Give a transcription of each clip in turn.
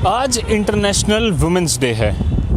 आज international women's day है।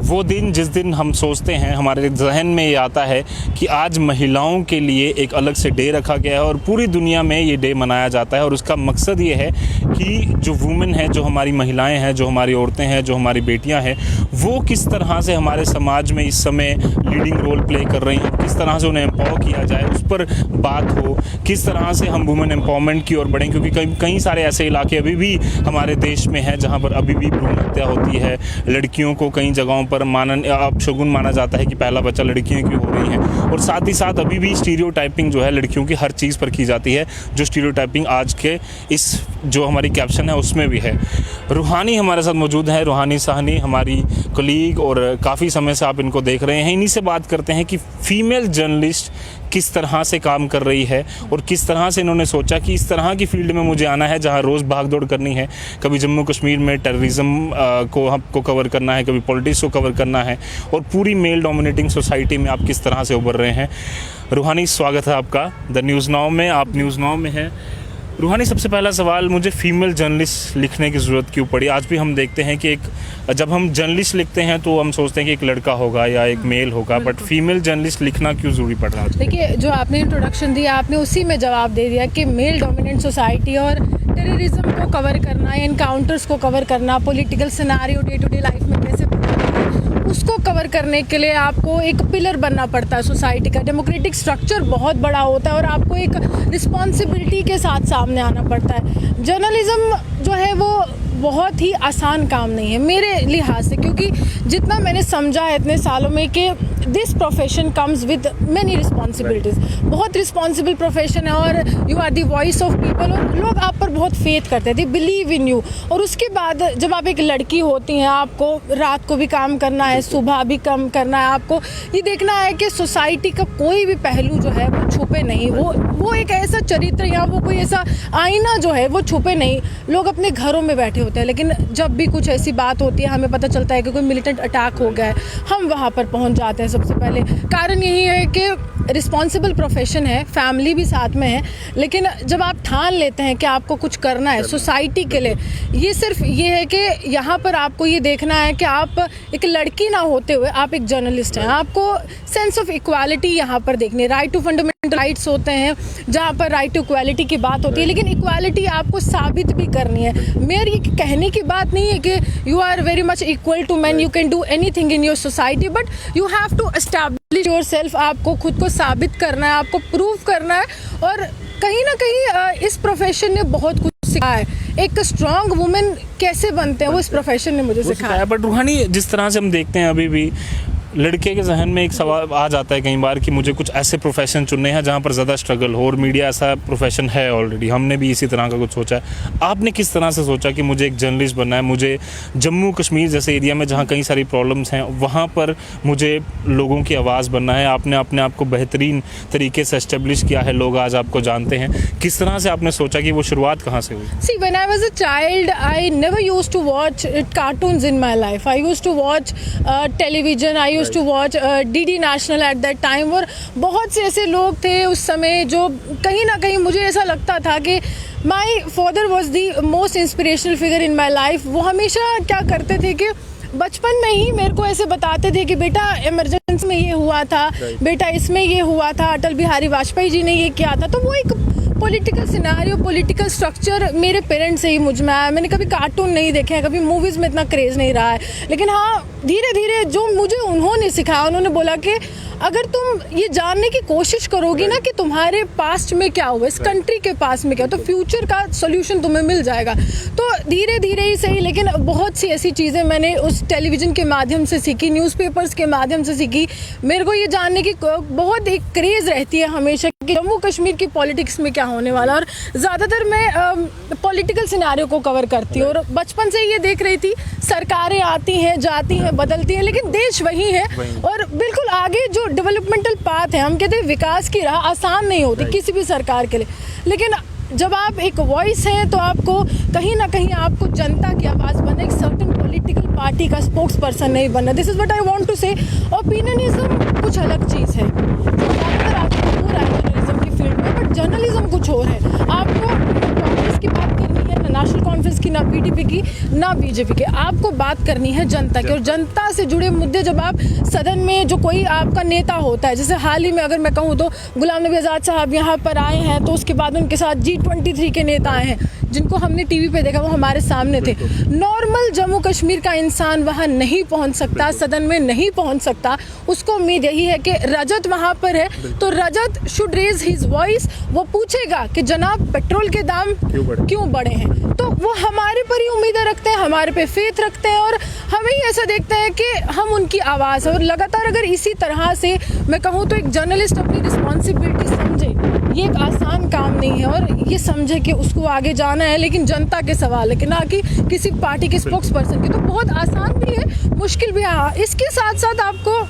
वो दिन जिस दिन हम सोचते हैं, हमारे जहन में ये आता है कि आज महिलाओं के लिए एक अलग से डे रखा गया है और पूरी दुनिया में ये डे मनाया जाता है। और उसका मकसद ये है कि जो वुमेन है, जो हमारी महिलाएं हैं, जो हमारी औरतें हैं, जो हमारी बेटियां हैं, वो किस तरह से हमारे समाज में इस समय लीडिंग रोल प्ले कर रही हैं, किस तरह से उन्हें एम्पावर किया जाए, उस पर बात हो, किस तरह से हम वुमेन एम्पावरमेंट की ओर बढ़ें। क्योंकि कई सारे ऐसे इलाके अभी भी हमारे देश में हैं जहाँ पर अभी भी भ्रूण हत्या होती है। लड़कियों को कई जगहों पर अपशगुन माना जाता है कि पहला बच्चा लड़कियों की हो रही है। और साथ ही साथ अभी भी स्टीरियोटाइपिंग जो है लड़कियों की हर चीज़ पर की जाती है, जो स्टीरियोटाइपिंग आज के इस जो हमारी कैप्शन है उसमें भी है। रूहानी हमारे साथ मौजूद है, रूहानी साहनी हमारी कलीग, और काफ़ी समय से आप इनको देख रहे हैं। इन्हीं से बात करते हैं कि फ़ीमेल जर्नलिस्ट किस तरह से काम कर रही है और किस तरह से इन्होंने सोचा कि इस तरह की फील्ड में मुझे आना है जहां रोज़ भाग दौड़ करनी है। कभी जम्मू कश्मीर में टेररिज्म को हमको कवर करना है, कभी पॉलिटिक्स को कवर करना है, और पूरी मेल डोमिनेटिंग सोसाइटी में आप किस तरह से उभर रहे हैं। रूहानी, स्वागत है आपका द न्यूज़ नाउ में। आप न्यूज़ नाउ में हैं। रूहानी, सबसे पहला सवाल, मुझे फ़ीमेल जर्नलिस्ट लिखने की ज़रूरत क्यों पड़ी? आज भी हम देखते हैं कि जब हम जर्नलिस्ट लिखते हैं तो हम सोचते हैं कि एक लड़का होगा या एक मेल होगा, बट फीमेल जर्नलिस्ट लिखना क्यों ज़रूरी पड़ रहा है? देखिए, जो आपने इंट्रोडक्शन दिया, आपने उसी में जवाब दे दिया कि मेल डोमिनेंट सोसाइटी और टेररिज्म को कवर करना, एनकाउंटर्स को कवर करना, political scenario day to day life में कैसे उसको कवर करने के लिए आपको एक पिलर बनना पड़ता है सोसाइटी का। डेमोक्रेटिक स्ट्रक्चर बहुत बड़ा होता है और आपको एक रिस्पॉन्सिबिलिटी के साथ सामने आना पड़ता है। जर्नलिज्म जो है वो बहुत ही आसान काम नहीं है मेरे लिहाज से, क्योंकि जितना मैंने समझा है इतने सालों में कि this profession comes with many responsibilities. बहुत रिस्पॉन्सिबल प्रोफेशन है और you are the voice of people, और लोग आप पर बहुत फेथ करते हैं, दे बिलीव इन यू। और उसके बाद जब आप एक लड़की होती हैं, आपको रात को भी काम करना है, सुबह भी काम करना है, आपको ये देखना है कि सोसाइटी का कोई भी पहलू जो है वो छुपे नहीं, वो एक ऐसा चरित्र या वो कोई ऐसा आईना जो है वो छुपे नहीं। लोग अपने घरों में बैठे होते हैं, लेकिन जब भी कुछ ऐसी बात होती है, हमें पता चलता है कि कोई मिलिटेंट अटैक हो गया है, हम वहाँ पर पहुँच जाते हैं सबसे पहले। कारण यही है कि रिस्पॉन्सिबल प्रोफेशन है, फैमिली भी साथ में है, लेकिन जब आप ठान लेते हैं कि आपको कुछ करना है सोसाइटी के लिए, ये सिर्फ ये है कि यहाँ पर आपको ये देखना है कि आप एक लड़की ना होते हुए आप एक जर्नलिस्ट हैं। आपको सेंस ऑफ इक्वालिटी यहाँ पर देखनी, राइट टू फंडामेंटल राइट्स होते हैं जहाँ पर राइट टू इक्वालिटी की बात होती है, लेकिन इक्वालिटी आपको साबित भी करनी है। मेरी कहने की बात नहीं है कि you are very much equal to man, you can do anything in your society, but you have to establish yourself. आपको खुद को साबित करना है, आपको प्रूव करना है। और कहीं ना कहीं इस प्रोफेशन ने बहुत कुछ सिखाया है। एक स्ट्रॉन्ग वुमेन कैसे बनते हैं वो इस प्रोफेशन ने मुझे सिखाया। बट रूहानी, जिस तरह से हम देखते हैं अभी भी लड़के के जहन में एक सवाल आ जाता है कई बार कि मुझे कुछ ऐसे प्रोफेशन चुनने हैं जहाँ पर ज़्यादा स्ट्रगल हो, और मीडिया ऐसा प्रोफेशन है ऑलरेडी। हमने भी इसी तरह का कुछ सोचा है। आपने किस तरह से सोचा कि मुझे एक जर्नलिस्ट बनना है, मुझे जम्मू कश्मीर जैसे एरिया में जहाँ कई सारी प्रॉब्लम्स हैं वहाँ पर मुझे लोगों की आवाज़ बनना है? आपने अपने आप को बेहतरीन तरीके से एस्टेब्लिश किया है, लोग आज आपको जानते हैं। किस तरह से आपने सोचा कि वो शुरुआत कहाँ से हुई? See, when I was a child, I never used to watch cartoons in my life. I used to watch television. I used to watch DD National at that time. और बहुत से ऐसे लोग थे उस समय जो कहीं ना कहीं मुझे ऐसा लगता था कि my father was the most inspirational figure in my life. वो हमेशा क्या करते थे कि बचपन में ही मेरे को ऐसे बताते थे कि बेटा इमरजेंसी में ये हुआ था, बेटा इसमें ये हुआ था, अटल बिहारी वाजपेयी जी ने ये किया था। तो वो एक पॉलिटिकल सिनेरियो, पॉलिटिकल स्ट्रक्चर मेरे पेरेंट्स से ही मुझ में आया। मैंने कभी कार्टून नहीं देखे हैं, कभी मूवीज़ में इतना क्रेज़ नहीं रहा है, लेकिन हाँ धीरे धीरे जो मुझे उन्होंने सिखाया, उन्होंने बोला कि अगर तुम ये जानने की कोशिश करोगी ना कि तुम्हारे पास्ट में क्या हुआ, इस कंट्री के पास में क्या, तो फ्यूचर का सोल्यूशन तुम्हें मिल जाएगा। तो धीरे धीरे ही सही, लेकिन बहुत सी ऐसी चीज़ें मैंने उस टेलीविज़न के माध्यम से सीखी, न्यूज़पेपर्स के माध्यम से सीखी। मेरे को ये जानने की बहुत एक क्रेज़ रहती है हमेशा कि जम्मू कश्मीर की पॉलिटिक्स में क्या होने वाला, और ज़्यादातर मैं पॉलिटिकल सिनेरियो को कवर करती हूँ। और बचपन से ये देख रही थी, सरकारें आती हैं, जाती हैं, बदलती हैं, लेकिन देश वही है। और बिल्कुल आगे जो डेवलपमेंटल पाथ है, हम कहते हैं विकास की राह आसान नहीं होती किसी भी सरकार के लिए, लेकिन जब आप एक वॉइस हैं तो आपको कहीं ना कहीं आपको जनता की आवाज़ बनना, एक सर्टेन पॉलिटिकल पार्टी का स्पोक्स पर्सन नहीं बनना। This is what I want to say. Opinionism कुछ अलग चीज़ है, ज़्यादातर आपको जर्नलिज्म की फील्ड में, बट जर्नलिज्म कुछ और है। आपको कांग्रेस की बात करनी है, नेशनल कॉन्फ्रेंस की, ना पीडीपी की, ना बीजेपी की। आपको बात करनी है जनता की, और जनता से जुड़े मुद्दे जब आप सदन में जो कोई आपका नेता होता है, जैसे हाल ही में अगर मैं कहूँ तो गुलाम नबी आज़ाद साहब यहाँ पर आए हैं, तो उसके बाद उनके साथ G23 के नेता आए हैं जिनको हमने टीवी पे देखा, वो हमारे सामने थे। नॉर्मल जम्मू कश्मीर का इंसान वहाँ नहीं पहुँच सकता, सदन में नहीं पहुँच सकता। उसको उम्मीद यही है कि रजत वहाँ पर है तो रजत शुड रेज हिज वॉइस, वो पूछेगा कि जनाब पेट्रोल के दाम क्यों बढ़े हैं। तो वो हमारे पर ही उम्मीदें रखते हैं, हमारे पे फेथ रखते हैं, और हमें ही ऐसा देखते हैं कि हम उनकी आवाज़ है। और लगातार अगर इसी तरह से मैं कहूँ तो एक जर्नलिस्ट अपनी रिस्पॉन्सिबिलिटी समझे, ये एक आसान काम नहीं है, और ये समझे कि उसको आगे जाना है, लेकिन जनता के सवाल है कि ना कि किसी पार्टी के स्पोक्स पर्सन की। तो बहुत आसान भी है, मुश्किल भी है। इसके साथ साथ आपको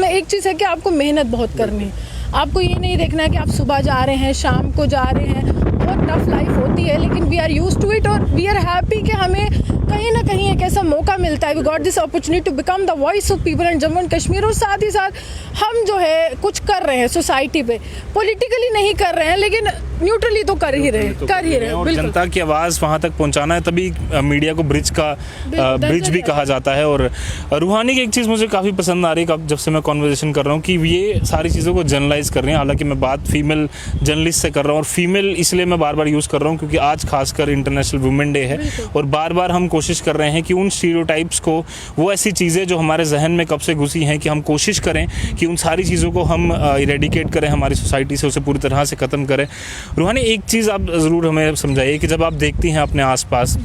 एक चीज़ है कि आपको मेहनत बहुत करनी है। आपको ये नहीं देखना है कि आप सुबह जा रहे हैं, शाम को जा रहे हैं। बहुत टफ लाइफ होती है, लेकिन we are used to it, और वी आर हैप्पी कि हमें कहीं ना कहीं एक ऐसा मौका मिलता है। We got this opportunity to become the voice of people in Jammu and Kashmir. और साथ ही साथ हम जो है कुछ कर रहे हैं सोसाइटी पे, पॉलिटिकली नहीं कर रहे हैं, लेकिन न्यूट्रली तो कर ही रहे हैं। और जनता की आवाज़ वहाँ तक पहुँचाना है, तभी मीडिया को ब्रिज भी कहा जाता है। और रूहानी की एक चीज़ मुझे काफ़ी पसंद आ रही है जब से मैं कॉन्वर्जेशन कर रहा हूँ, कि ये सारी चीज़ों को जनरलाइज कर रही हैं। हालांकि मैं बात फीमेल जर्नलिस्ट से कर रहा हूँ, और फीमेल इसलिए मैं बार बार यूज़ कर रहा हूँ क्योंकि आज खासकर इंटरनेशनल वुमेन डे है, और बार बार हम कोशिश कर रहे हैं कि उन स्टीरियोटाइप्स को, वो ऐसी चीज़ें जो हमारे जहन में कब से घुसी हैं, कि हम कोशिश करें कि उन सारी चीज़ों को हम इरेडिकेट करें हमारी सोसाइटी से, उसे पूरी तरह से ख़त्म करें। रूहानी, एक चीज़ आप ज़रूर हमें समझाइए कि जब आप देखती हैं अपने आसपास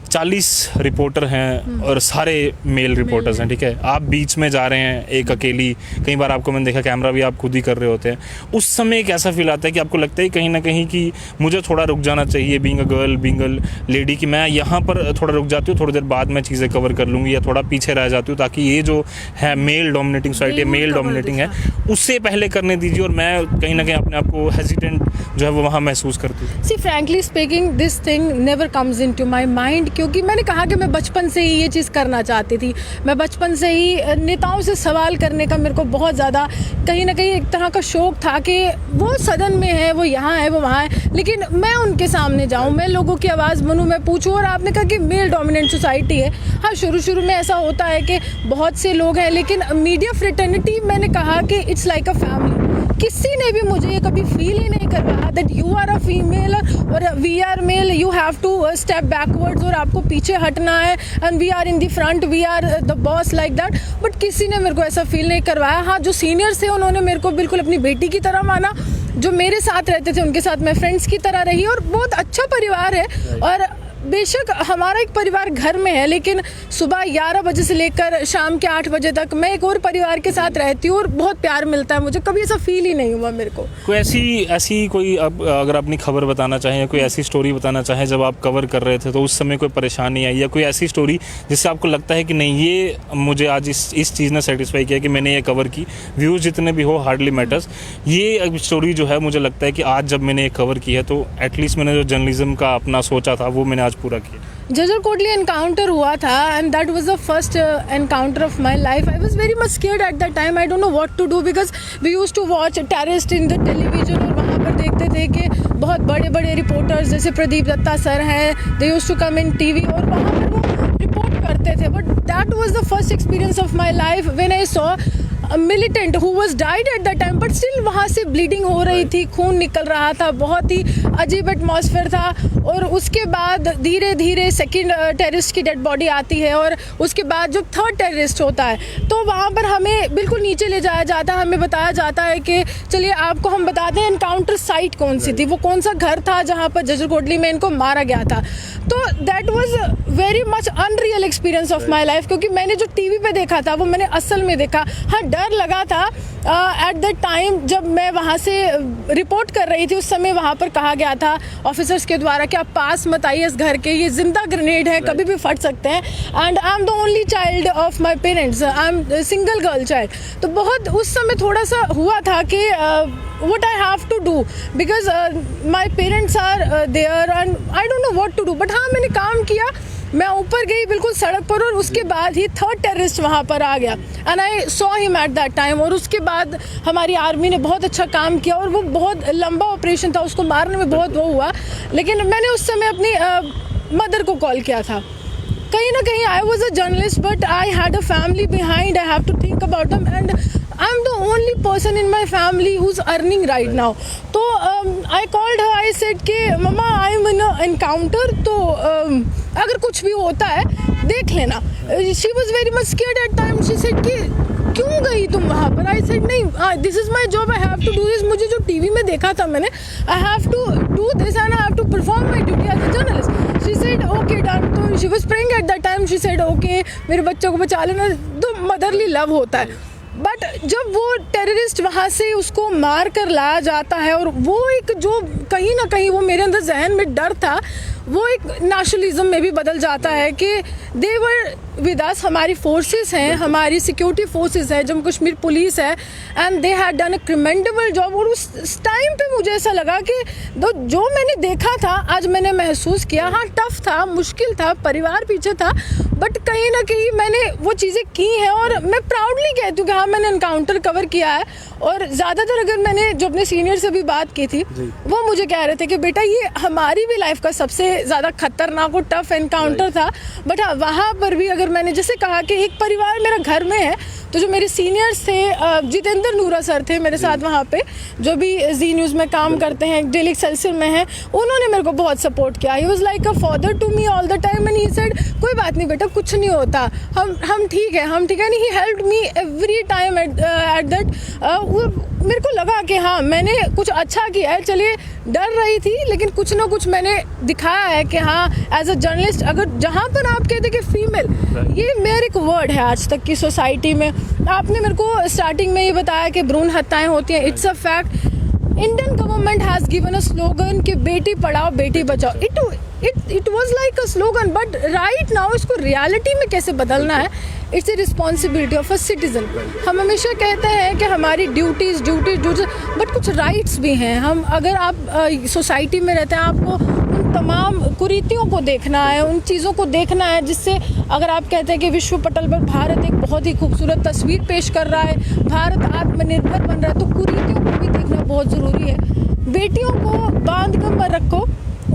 40 रिपोर्टर हैं और सारे मेल रिपोर्टर्स हैं, ठीक है, आप बीच में जा रहे हैं एक अकेली, कई बार आपको मैंने देखा कैमरा भी आप खुद ही कर रहे होते हैं, उस समय एक ऐसा फील आता है कि आपको लगता है कहीं ना कहीं कि मुझे थोड़ा रुक जाना चाहिए, being a girl, being a lady, कि मैं यहाँ पर थोड़ा रुक जाती हूँ, थोड़ी देर बाद मैं चीज़ें कवर कर लूँगी, या थोड़ा पीछे रह जाती हूँ, ताकि ये जो है male dominating society, male dominating है, उससे पहले करने दीजिए। और मैं कहीं ना कहीं अपने आप को हेजिटेंट जो है वो वहाँ महसूस करती हूँ। See frankly speaking, this thing never comes into my mind, क्योंकि मैंने कहा कि मैं बचपन से ही ये चीज़ करना चाहती थी। मैं बचपन से ही नेताओं से सवाल करने का मेरे को बहुत ज़्यादा कहीं ना कहीं एक तरह का शौक था कि वो सदन में है, वो यहाँ है, वो वहाँ है, लेकिन मैं उनके सामने जाऊँ, मैं लोगों की आवाज़ बनूँ, मैं पूछूँ। और आपने कहा कि मेल डोमिनेंट सोसाइटी है, हाँ, शुरू में ऐसा होता है कि बहुत से लोग हैं, लेकिन मीडिया फ्रेटर्निटी, मैंने कहा कि इट्स लाइक अ फैमिली। किसी ने भी मुझे ये कभी फील ही नहीं करवाया that you are a female और we are male, you have to step backwards, और आपको पीछे हटना है, and we are in the front, we are the boss, like that. But किसी ने मेरे को ऐसा फील नहीं करवाया। हाँ, जो सीनियर्स थे उन्होंने मेरे को बिल्कुल अपनी बेटी की तरह माना, जो मेरे साथ रहते थे उनके साथ मैं फ्रेंड्स की तरह रही, और बहुत अच्छा परिवार है। और बेशक हमारा एक परिवार घर में है, लेकिन सुबह 11 बजे से लेकर शाम के 8 बजे तक मैं एक और परिवार के साथ रहती हूँ, और बहुत प्यार मिलता है मुझे। कभी ऐसा फील ही नहीं हुआ मेरे को। कोई ऐसी कोई अगर अपनी खबर बताना चाहें, या कोई ऐसी स्टोरी बताना चाहें जब आप कवर कर रहे थे तो उस समय कोई परेशानी आई, या कोई ऐसी स्टोरी जिससे आपको लगता है कि नहीं, ये मुझे आज इस चीज़ ने सेटिस्फाई किया कि मैंने ये कवर की, व्यूज़ जितने भी हो हार्डली मैटर्स, ये स्टोरी जो है मुझे लगता है कि आज जब मैंने ये कवर की है तो एटलीस्ट मैंने जो जर्नलिज्म का अपना सोचा था वो मैंने आज पूरा किया। जजर कोटली एनकाउंटर हुआ था, and that was the first encounter of my life. I was very much scared at that time. I don't know what to do, because we used to watch terrorist in the television, और वहाँ पर देखते थे कि बहुत बड़े बड़े reporters जैसे प्रदीप दत्ता सर हैं, they used to come in TV, और वहाँ पर वो रिपोर्ट करते थे। But that was the first experience of my life when I saw militant who was died at that time, but still वहाँ से ब्लीडिंग हो रही थी, खून निकल रहा था, बहुत ही अजीब एटमॉस्फेयर था। और उसके बाद धीरे धीरे सेकंड टेररिस्ट की डेड बॉडी आती है, और उसके बाद जो थर्ड टेररिस्ट होता है, तो वहाँ पर हमें बिल्कुल नीचे ले जाया जाता है। हमें बताया जाता है कि चलिए आपको हम बताते हैं एनकाउंटर साइट कौन सी थी, वो कौन सा घर था जहाँ पर जजर कोटली में इनको मारा गया था। तो that was very much unreal experience of my life, क्योंकि मैंने जो टीवी पे देखा था वो मैंने असल में देखा। हाँ, डर लगा था एट दैट टाइम जब मैं वहाँ से रिपोर्ट कर रही थी। उस समय वहाँ पर कहा गया था ऑफिसर्स के द्वारा कि आप पास मत आइए इस घर के, ये जिंदा ग्रेनेड है, कभी भी फट सकते हैं। And I am the only child of my parents, I am single girl child. तो बहुत उस समय थोड़ा सा हुआ था कि what I have to do because my parents are there and I don't know what to do, but हाँ, मैंने काम किया। मैं ऊपर गई बिल्कुल सड़क पर, और उसके बाद ही थर्ड टेररिस्ट वहाँ पर आ गया, and I saw him at that time. और उसके बाद हमारी आर्मी ने बहुत अच्छा काम किया, और वो बहुत लंबा ऑपरेशन था, उसको मारने में बहुत वो हुआ, लेकिन मैंने उस समय अपनी मदर को कॉल किया था। कहीं ना कहीं I was a journalist but I had a family behind, I have to think about them and I am the only person in my family who is earning right now. तो I called her, I said कि mama I am in encounter, तो अगर कुछ भी होता है देख लेना। She was very much scared at time. She said कि क्यों गई तुम वहाँ पर? आई सेड नहीं, this is my job, I have to do this. मुझे जो टीवी में देखा था मैंने, I have to do this and I have to perform my duty as a journalist. She said okay done. तो she was praying at that time. She said okay मेरे बच्चों को बचा लेना। तो मदरली लव होता है। बट जब वो टेररिस्ट वहाँ से उसको मार कर लाया जाता है, और वो एक जो कहीं ना कहीं वो मेरे अंदर जहन में डर था, वो एक नेशनलिज्म में भी बदल जाता है कि दे वर विद अस, हमारी फोर्सेस हैं, हमारी सिक्योरिटी फोर्सेस है, जम्मू कश्मीर पुलिस है, and they had done a commendable job. और उस टाइम पे मुझे ऐसा लगा कि जो मैंने देखा था आज मैंने महसूस किया। हाँ टफ था, मुश्किल था, परिवार पीछे था, बट कहीं ना कहीं मैंने वो चीज़ें की हैं और मैं प्राउडली कहती हूँ कि हाँ मैंने एनकाउंटर कवर किया है। और ज़्यादातर अगर मैंने जो अपने सीनियर से भी बात की थी, वो मुझे कह रहे थे कि बेटा ये हमारी भी लाइफ का सबसे ज़्यादा खतरनाक और टफ एनकाउंटर था। बट हाँ वहाँ पर भी अगर मैंने जैसे कहा कि एक परिवार मेरा घर में है, तो जो मेरे सीनियर्स थे, जितेंद्र नूरा सर थे मेरे साथ वहाँ पे, जो भी जी न्यूज़ में काम करते हैं, डेली एक्सेलसियर में हैं, उन्होंने मेरे को बहुत सपोर्ट किया। He was like a father to me all the time and he said कोई बात नहीं बेटा, कुछ नहीं होता, हम ठीक है, हम ठीक है। नहीं, he helped me every time at that. मेरे को लगा कि हाँ मैंने कुछ अच्छा किया है। चलिए डर रही थी, लेकिन कुछ ना कुछ मैंने दिखाया है कि हाँ एज अ जर्नलिस्ट, अगर जहाँ पर आप कहते कि फीमेल, ये मेरे एक वर्ड है आज तक की सोसाइटी में। आपने मेरे को स्टार्टिंग में ये बताया कि भ्रूण हत्याएं होती हैं, it's a fact. Indian government has given a slogan कि Beti Padhao Beti Bachao. It was like a slogan, but right now इसको रियलिटी में कैसे बदलना है, it's a responsibility of a citizen. हम हमेशा कहते हैं कि हमारी ड्यूटीज, बट कुछ राइट्स भी हैं। हम अगर आप सोसाइटी में रहते हैं, आपको उन तमाम कुरीतियों को देखना है, उन चीज़ों को देखना है जिससे अगर आप कहते हैं कि विश्व पटल पर भारत एक बहुत ही खूबसूरत तस्वीर पेश कर रहा है, भारत आत्मनिर्भर बन रहा है, तो कुरीतियों को भी देखना बहुत ज़रूरी है। बेटियों को बांध कर मत रखो,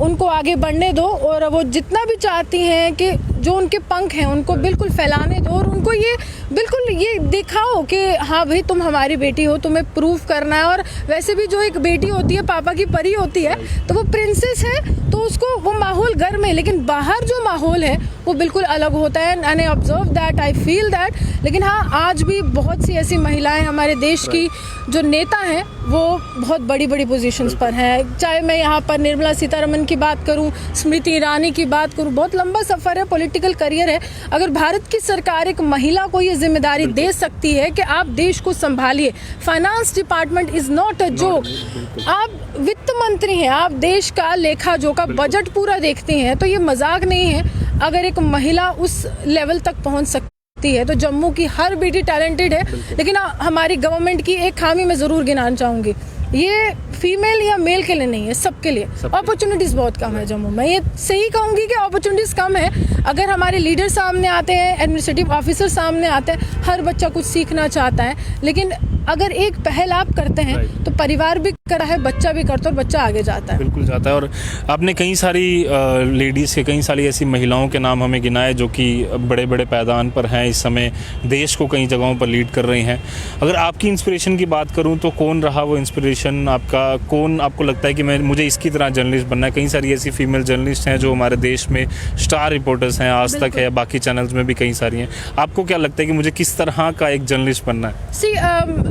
उनको आगे बढ़ने दो, और वो जितना भी चाहती हैं कि जो उनके पंख हैं उनको बिल्कुल फैलाने दो, और उनको ये बिल्कुल ये दिखाओ कि हाँ भाई तुम हमारी बेटी हो, तुम्हें प्रूफ करना है। और वैसे भी जो एक बेटी होती है पापा की परी होती है, तो वो प्रिंसेस है, तो उसको वो माहौल घर में, लेकिन बाहर जो माहौल है वो बिल्कुल अलग होता है। And I observe that, I feel that. लेकिन हाँ आज भी बहुत सी ऐसी महिलाएं हमारे देश की जो नेता हैं वो बहुत बड़ी बड़ी पोजीशंस पर हैं। चाहे मैं यहाँ पर निर्मला सीतारमन की बात करूँ, स्मृति ईरानी की बात करूँ, बहुत लंबा सफ़र है, पॉलिटिकल करियर है। अगर भारत की सरकार एक महिला को ये जिम्मेदारी दे सकती है कि आप देश को संभालिए, finance department is not a joke. आप वित्त मंत्री हैं, आप देश का लेखा जोखा बजट पूरा देखती हैं, तो ये मजाक नहीं है। अगर एक महिला उस लेवल तक पहुंच सकती है, तो जम्मू की हर बेटी टैलेंटेड है। लेकिन हमारी गवर्नमेंट की एक खामी मैं ज़रूर गिनाना चाहूँगी, ये फीमेल या मेल के लिए नहीं है, सबके लिए अपॉर्चुनिटीज़ बहुत कम है जम्मू में। ये सही कहूँगी कि अपॉर्चुनिटीज़ कम है। अगर हमारे लीडर सामने आते हैं, एडमिनिस्ट्रेटिव ऑफिसर सामने आते हैं, हर बच्चा कुछ सीखना चाहता है, लेकिन अगर एक पहल आप करते हैं तो परिवार भी करता है, बच्चा भी करता है, और बच्चा आगे जाता है, बिल्कुल जाता है। और आपने कई सारी लेडीज़ के, कई सारी ऐसी महिलाओं के नाम हमें गिनाए जो कि बड़े बड़े पैदान पर हैं, इस समय देश को कई जगहों पर लीड कर रही हैं। अगर आपकी इंस्पिरेशन की बात करूं तो कौन रहा वो इंस्पिरेशन आपका? कौन आपको लगता है कि मुझे इसकी तरह जर्नलिस्ट बनना है? कई सारी ऐसी फीमेल जर्नलिस्ट हैं जो हमारे देश में स्टार रिपोर्टर्स हैं, आज तक है, बाकी चैनल्स में भी कई सारी हैं। आपको क्या लगता है कि मुझे किस तरह का एक जर्नलिस्ट बनना है? सी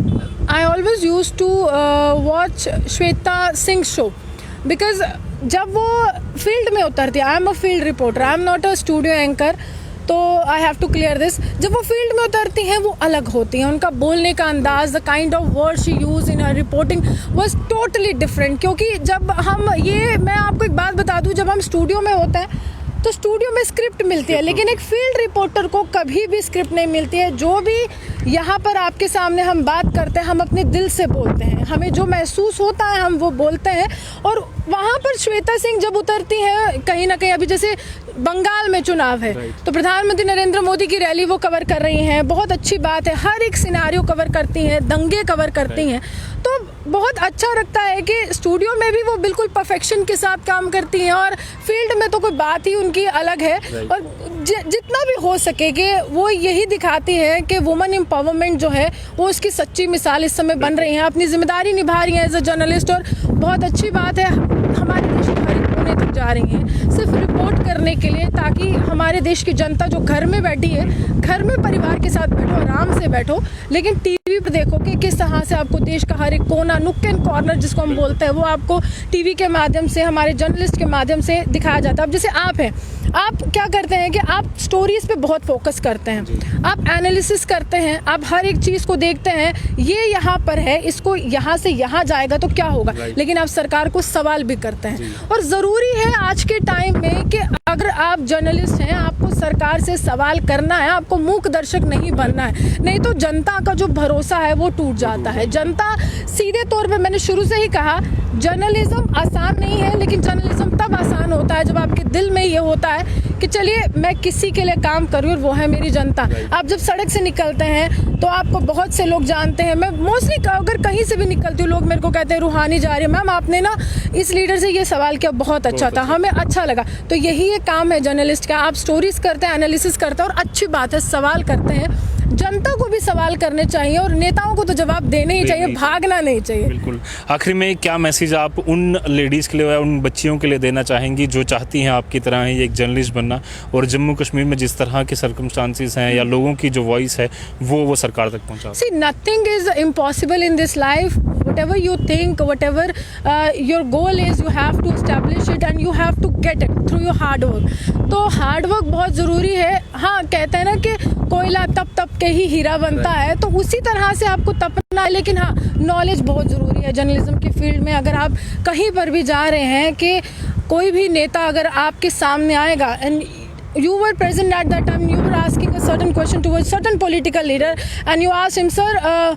I always used to watch Shweta Singh's show because जब वो फील्ड में उतरती है, I am a field reporter, I am not a studio anchor, तो I have to clear this. जब वो फील्ड में उतरती हैं वो अलग होती हैं, उनका बोलने का अंदाज, the kind of word she use in her reporting was totally different. क्योंकि जब मैं आपको एक बात बता दूं, जब हम स्टूडियो में होते हैं तो स्टूडियो में स्क्रिप्ट मिलती है, लेकिन एक फील्ड रिपोर्टर को कभी भी स्क्रिप्ट नहीं मिलती है। जो भी यहाँ पर आपके सामने हम बात करते हैं, हम अपने दिल से बोलते हैं, हमें जो महसूस होता है हम वो बोलते हैं। और वहाँ पर श्वेता सिंह जब उतरती हैं, कहीं ना कहीं अभी जैसे बंगाल में चुनाव है, तो प्रधानमंत्री नरेंद्र मोदी की रैली वो कवर कर रही हैं, बहुत अच्छी बात है, हर एक सिनारियो कवर करती हैं, दंगे कवर करती हैं। तो बहुत अच्छा लगता है कि स्टूडियो में भी वो बिल्कुल परफेक्शन के साथ काम करती हैं और फील्ड में तो कोई बात ही उनकी अलग है। और जितना भी हो सके कि वो यही दिखाती हैं कि वुमेन एम्पावरमेंट जो है वो उसकी सच्ची मिसाल इस समय बन रही हैं, अपनी जिम्मेदारी निभा रही हैं एज अ जर्नलिस्ट। और बहुत अच्छी बात है, हमारे देश के हर कोने तक जा रही हैं सिर्फ रिपोर्ट करने के लिए, ताकि हमारे देश की जनता जो घर में बैठी है, घर में परिवार के साथ बैठो, आराम से बैठो, लेकिन टीवी पर देखो कि किस तरह से आपको देश का हर एक कोना, नुक्क एंड कॉर्नर जिसको हम बोलते हैं, वो आपको टीवी के माध्यम से, हमारे जर्नलिस्ट के माध्यम से दिखाया जाता है। अब जैसे आप हैं, आप क्या करते हैं कि आप स्टोरीज पे बहुत फोकस करते हैं, आप एनालिसिस करते हैं, आप हर एक चीज़ को देखते हैं, ये यहाँ पर है, इसको यहाँ से यहाँ जाएगा तो क्या होगा, लेकिन आप सरकार को सवाल भी करते हैं। और ज़रूरी है आज के टाइम में कि अगर आप जर्नलिस्ट हैं, आपको सरकार से सवाल करना है, आपको मूक दर्शक नहीं बनना है, नहीं तो जनता का जो भरोसा है वो टूट जाता है। जनता सीधे तौर पे, मैंने शुरू से ही कहा, जर्नलिज्म आसान नहीं है, लेकिन जर्नलिज्म तब आसान होता है जब आपके दिल में ये होता है कि चलिए मैं किसी के लिए काम करूँ और वो है मेरी जनता। आप जब सड़क से निकलते हैं तो आपको बहुत से लोग जानते हैं। मैं मोस्टली अगर कहीं से भी निकलती हूँ, लोग मेरे को कहते हैं रूहानी जा रही है, मैम आपने ना इस लीडर से ये सवाल किया, बहुत अच्छा था, हमें अच्छा लगा। तो यही एक काम है जर्नलिस्ट का, आप स्टोरीज करते हैं, एनालिसिस करते हैं, और अच्छी बात है सवाल करते हैं। जनता को भी सवाल करने चाहिए और नेताओं को तो जवाब देने ही चाहिए, भागना नहीं चाहिए। बिल्कुल। आखिर में क्या मैसेज आप उन लेडीज़ के लिए, उन बच्चियों के लिए देना चाहेंगी जो चाहती हैं आपकी तरह ही एक जर्नलिस्ट बनना, और जम्मू कश्मीर में जिस तरह के सर्कमस्टांसिस हैं या लोगों की जो वॉइस है वो सरकार तक पहुंचा? See, nothing is impossible in this life. Whatever you think, whatever your goal is, you have to establish it and you have to get it through your hard work. तो हार्ड वर्क बहुत ज़रूरी है। हाँ, कहते हैं ना कि कोयला तप के ही हीरा बनता है, तो उसी तरह से आपको तपना है। लेकिन हाँ, नॉलेज बहुत ज़रूरी है जर्नलिज्म की फील्ड में। अगर आप कहीं पर भी जा रहे हैं कि कोई भी नेता अगर आपके सामने आएगा, and you were present at that time, you were asking a certain question to a certain political leader and you asked him, sir,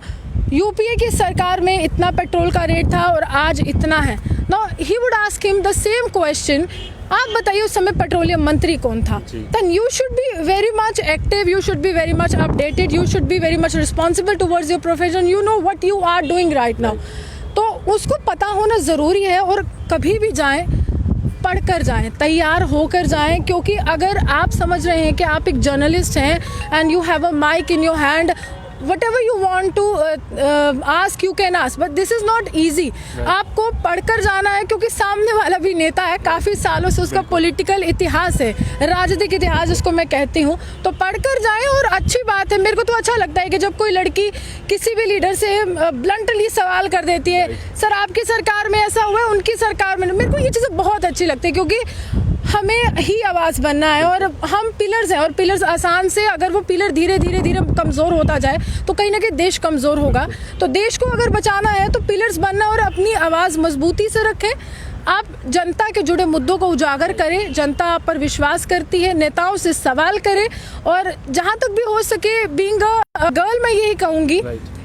UPA की सरकार में इतना पेट्रोल का रेट था और आज इतना है। Now he would ask him the same question, आप बताइए उस समय पेट्रोलियम मंत्री कौन था? Then you should be very much active, you should be very much updated, you should be very much responsible towards your profession, you know what you are doing right now. तो उसको पता होना ज़रूरी है। और कभी भी जाएं, पढ़कर जाएं, तैयार होकर जाएं, क्योंकि अगर आप समझ रहे हैं कि आप एक जर्नलिस्ट हैं and you have a mic in your hand, whatever you want to ask you can ask, but this is not easy. आपको पढ़कर जाना है, क्योंकि सामने वाला भी नेता है, काफ़ी सालों से उसका पॉलिटिकल इतिहास है, राजनीतिक इतिहास जिसको मैं कहती हूँ। तो पढ़कर जाएं। और अच्छी बात है, मेरे को तो अच्छा लगता है कि जब कोई लड़की किसी भी लीडर से ब्लंटली सवाल कर देती है, सर आपकी सरकार में ऐसा हुआ है, उनकी सरकार में, मेरे को ये चीज़ें बहुत अच्छी लगती है, क्योंकि हमें ही आवाज़ बनना है और हम पिलर्स हैं। और पिलर्स आसान से, अगर वो पिलर धीरे धीरे धीरे कमज़ोर होता जाए तो कहीं ना कहीं देश कमज़ोर होगा। तो देश को अगर बचाना है तो पिलर्स बनना और अपनी आवाज़ मजबूती से रखें। आप जनता के जुड़े मुद्दों को उजागर करें, जनता आप पर विश्वास करती है, नेताओं से सवाल करें। और जहाँ तक भी हो सके, बीइंग अ गर्ल, मैं यही कहूँगी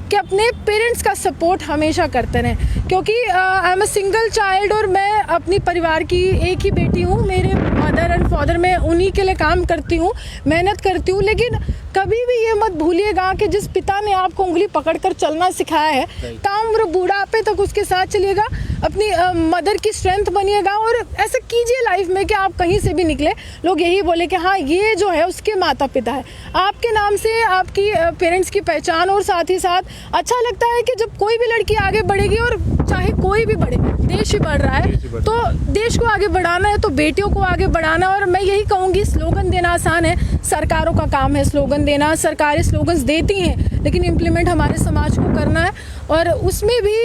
कि अपने पेरेंट्स का सपोर्ट हमेशा करते रहें, क्योंकि आई एम अ सिंगल चाइल्ड और मैं अपनी परिवार की एक ही बेटी हूँ। मेरे मदर एंड फादर, मैं उन्हीं के लिए काम करती हूँ, मेहनत करती हूँ। लेकिन कभी भी ये मत भूलिएगा कि जिस पिता ने आपको उंगली पकड़कर चलना सिखाया है, ताउम्र बूढ़ापे तक उसके साथ चलिएगा, अपनी मदर की स्ट्रेंथ बनिएगा। और ऐसा कीजिए लाइफ में कि आप कहीं से भी निकले, लोग यही बोले कि हाँ ये जो है उसके माता पिता है, आपके नाम से आपकी पेरेंट्स की पहचान। और साथ ही साथ अच्छा लगता है कि जब कोई भी लड़की आगे बढ़ेगी, और चाहे कोई भी बढ़े, देश ही बढ़ रहा है, तो देश को आगे बढ़ाना है तो बेटियों को आगे बढ़ाना। और मैं यही कहूँगी, स्लोगन देना आसान है, सरकारों का काम है स्लोगन देना, सरकारें स्लोगन्स देती हैं, लेकिन इम्प्लीमेंट हमारे समाज को करना है। और उसमें भी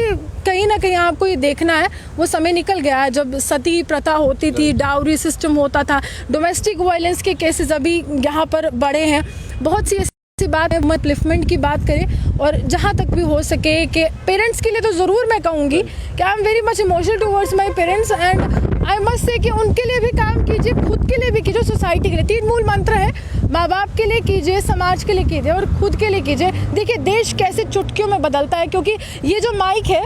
कहीं ना कहीं आपको ये देखना है, वो समय निकल गया है जब सती प्रथा होती थी, डाउरी सिस्टम होता था, डोमेस्टिक वायलेंस के केसेस अभी यहाँ पर बढ़े हैं। बहुत सी ऐसी बात है, अपलिफ्टमेंट की बात करें। और जहाँ तक भी हो सके कि पेरेंट्स के लिए तो ज़रूर मैं कहूँगी कि I am very much emotional towards my parents, and I must say कि उनके लिए भी काम कीजिए, खुद के लिए भी कीजिए, सोसाइटी के लिए। 3 मूल मंत्र है, माँ बाप के लिए कीजिए, समाज के लिए कीजिए और खुद के लिए कीजिए। देखिए देश कैसे चुटकियों में बदलता है, क्योंकि ये जो माइक है,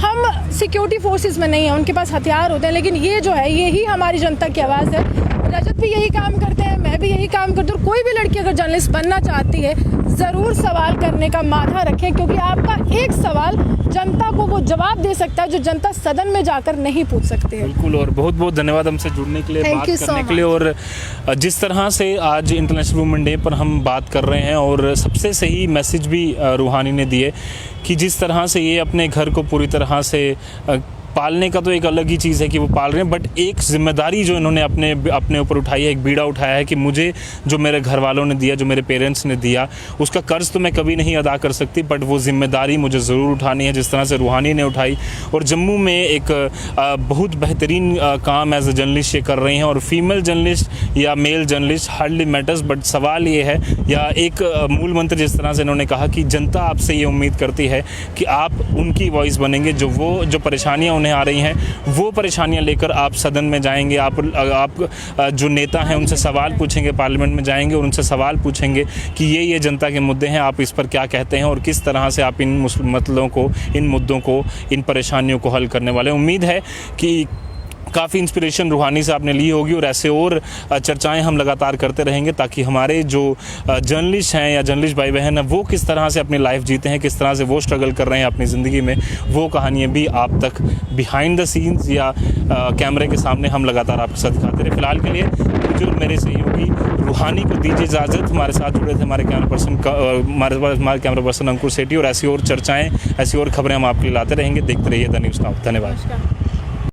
हम सिक्योरिटी फोर्सेस में नहीं है, उनके पास हथियार होते हैं, लेकिन ये जो है, यही हमारी जनता की आवाज़ है। रजत भी यही काम करते हैं, मैं भी यही काम करती हूँ। कोई भी लड़की अगर जर्नलिस्ट बनना चाहती है, ज़रूर सवाल करने का माथा रखें, क्योंकि आपका एक सवाल जनता को वो जवाब दे सकता है जो जनता सदन में जाकर नहीं पूछ सकते हैं। बिल्कुल, और बहुत बहुत धन्यवाद हमसे जुड़ने के लिए, Thank बात you so करने के लिए। और जिस तरह से आज इंटरनेशनल वुमेन डे पर हम बात कर रहे हैं, और सबसे सही मैसेज भी रूहानी ने दिए कि जिस तरह से ये अपने घर को पूरी तरह से पालने का तो एक अलग ही चीज़ है कि वो पाल रहे हैं, बट एक जिम्मेदारी जो इन्होंने अपने ऊपर उठाई है, एक बीड़ा उठाया है कि मुझे जो मेरे घर वालों ने दिया, जो मेरे पेरेंट्स ने दिया, उसका कर्ज तो मैं कभी नहीं अदा कर सकती, बट वो जिम्मेदारी मुझे ज़रूर उठानी है, जिस तरह से रूहानी ने उठाई। और जम्मू में एक बहुत बेहतरीन काम एज ए जर्नलिस्ट ये कर रही हैं, और फीमेल जर्नलिस्ट या male journalist hardly matters, but सवाल ये है, या एक मूल मंत्र जिस तरह से इन्होंने कहा कि जनता आपसे ये उम्मीद करती है कि आप उनकी वॉइस बनेंगे, जो परेशानियाँ उन्हें आ रही हैं वो परेशानियां लेकर आप सदन में जाएंगे, आप जो नेता हैं उनसे सवाल पूछेंगे, पार्लियामेंट में जाएंगे और उनसे सवाल पूछेंगे कि ये जनता के मुद्दे हैं, आप इस पर क्या कहते हैं और किस तरह से आप इन मसलों को, इन मुद्दों को, इन परेशानियों को हल करने वाले। उम्मीद है कि काफ़ी इंस्पिरेशन रूहानी से आपने ली होगी, और ऐसे और चर्चाएं हम लगातार करते रहेंगे ताकि हमारे जो जर्नलिस्ट हैं या जर्नलिस्ट भाई बहन हैं वो किस तरह से अपनी लाइफ जीते हैं, किस तरह से वो स्ट्रगल कर रहे हैं अपनी ज़िंदगी में, वो कहानियाँ भी आप तक बिहाइंड द सीन्स या कैमरे के सामने हम लगातार आपके साथ दिखाते रहे। फिलहाल के लिए मुझे और मेरे सहयोगी रूहानी को दीजिए इजाज़त। हमारे साथ जुड़े थे हमारे कैमरा पर्सन अंकुर सेठी, और ऐसी और चर्चाएँ, ऐसी और खबरें हम आपके लिए लाते रहेंगे। देखते रहिए द न्यूज़ नाउ। धन्यवाद।